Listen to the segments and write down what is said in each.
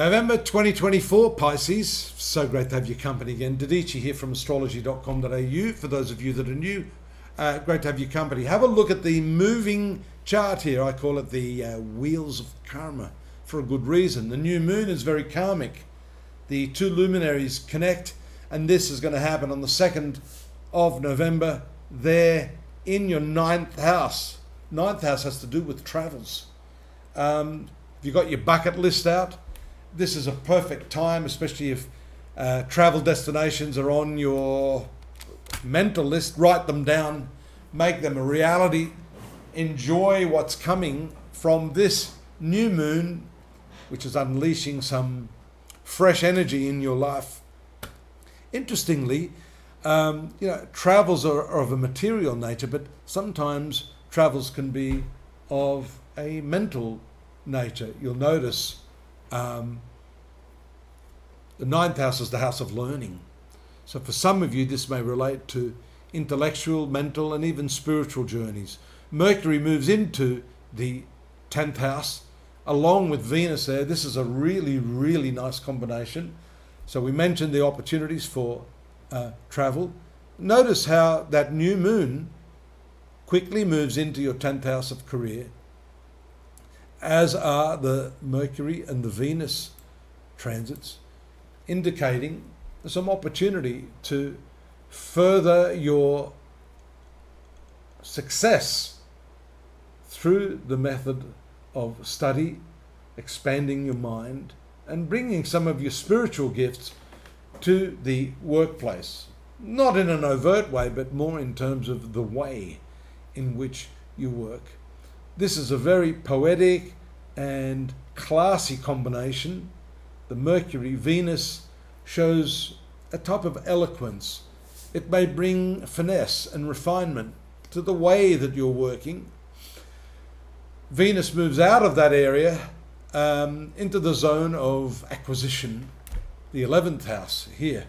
November 2024, Pisces. So great to have your company again. Didici here from astrology.com.au. For those of you that are new, great to have your company. Have a look at the moving chart here. I call it the wheels of karma for a good reason. The new moon is very karmic. The two luminaries connect, and this is going to happen on the 2nd of November there in your 9th house. 9th house has to do with travels. If you've got your bucket list out, this is a perfect time, especially if travel destinations are on your mental list. Write them down, make them a reality. Enjoy what's coming from this new moon, which is unleashing some fresh energy in your life. Interestingly, travels are of a material nature, but sometimes travels can be of a mental nature. You'll notice the 9th house is the house of learning. So for some of you, this may relate to intellectual, mental, and even spiritual journeys. Mercury moves into the 10th house along with Venus there. This is a really, really nice combination. So we mentioned the opportunities for travel. Notice how that new moon quickly moves into your 10th house of career, as are the Mercury and the Venus transits, indicating some opportunity to further your success through the method of study, expanding your mind, and bringing some of your spiritual gifts to the workplace. Not in an overt way, but more in terms of the way in which you work. This is a very poetic and classy combination. The Mercury-Venus shows a type of eloquence. It may bring finesse and refinement to the way that you're working. Venus moves out of that area into the zone of acquisition, the 11th house here,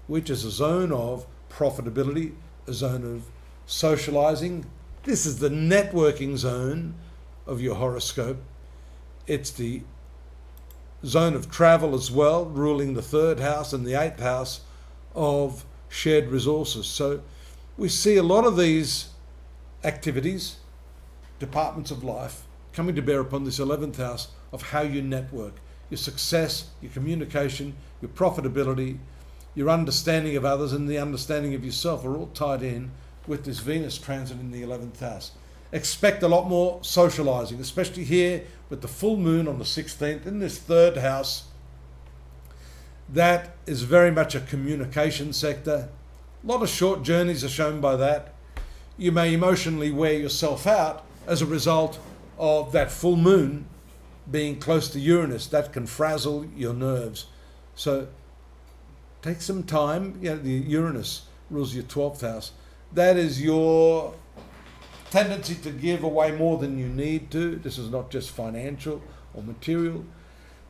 which is a zone of profitability, a zone of socializing. This is the networking zone of your horoscope. It's the zone of travel as well, ruling the 3rd house and the 8th house of shared resources. So we see a lot of these activities, departments of life, coming to bear upon this 11th house of how you network. Your success, your communication, your profitability, your understanding of others, and the understanding of yourself are all tied in with this Venus transit in the 11th house. Expect a lot more socializing, especially here with the full moon on the 16th in this 3rd house. That is very much a communication sector. A lot of short journeys are shown by that. You may emotionally wear yourself out as a result of that full moon being close to Uranus. That can frazzle your nerves. So take some time. The Uranus rules your 12th house. That is your tendency to give away more than you need to. This is not just financial or material.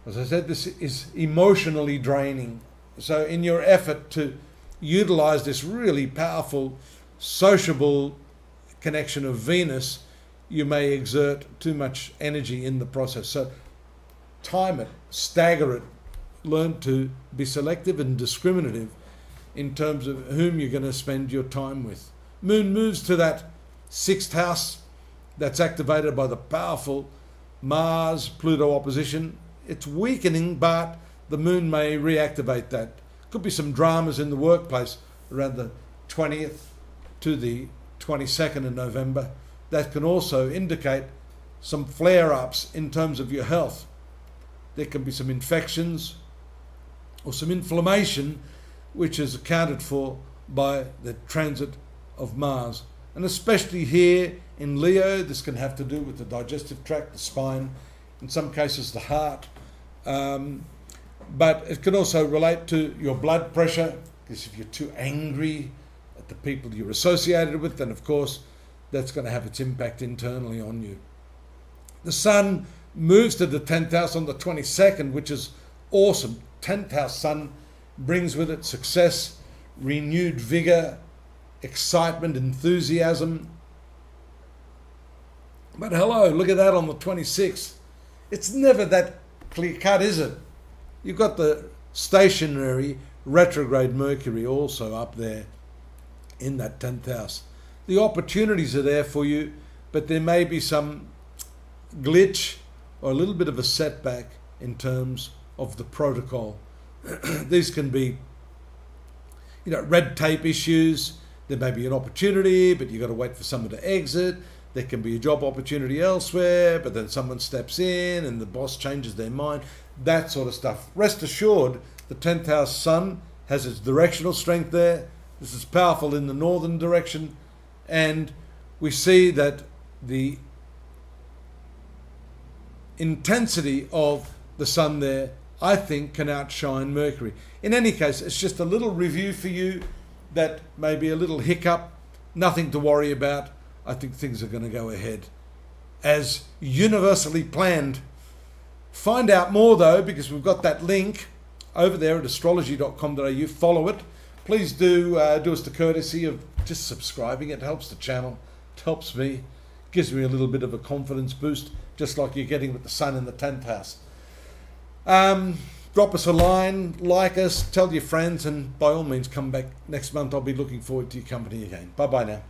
As I said, this is emotionally draining. So in your effort to utilize this really powerful sociable connection of Venus, you may exert too much energy in the process. So time it, stagger it, learn to be selective and discriminative in terms of whom you're going to spend your time with. Moon moves to that 6th house that's activated by the powerful Mars-Pluto opposition. It's weakening, but the moon may reactivate that. Could be some dramas in the workplace around the 20th to the 22nd of November. That can also indicate some flare-ups in terms of your health. There can be some infections or some inflammation, which is accounted for by the transit of Mars. And especially here in Leo, this can have to do with the digestive tract, the spine, in some cases the heart. But it can also relate to your blood pressure, because if you're too angry at the people you're associated with, then of course that's going to have its impact internally on you. The Sun moves to the 10th house on the 22nd, which is awesome. 10th house Sun brings with it success, renewed vigor, excitement, enthusiasm. But hello, look at that on the 26th. It's never that clear cut, is it? You've got the stationary retrograde Mercury also up there in that 10th house. The opportunities are there for you, but there may be some glitch or a little bit of a setback in terms of the protocol. These can be, red tape issues. There may be an opportunity, but you've got to wait for someone to exit. There can be a job opportunity elsewhere, but then someone steps in and the boss changes their mind. That sort of stuff. Rest assured, the 10th house sun has its directional strength there. This is powerful in the northern direction. And we see that the intensity of the sun there, I think, can outshine Mercury. In any case, it's just a little review for you that may be a little hiccup. Nothing to worry about. I think things are going to go ahead as universally planned. Find out more though, because we've got that link over there at astrology.com.au. Follow it. Please do us the courtesy of just subscribing. It helps the channel. It helps me. Gives me a little bit of a confidence boost, just like you're getting with the sun in the 10th house. Drop us a line, like us, tell your friends, and by all means come back next month. I'll be looking forward to your company again. Bye-bye now.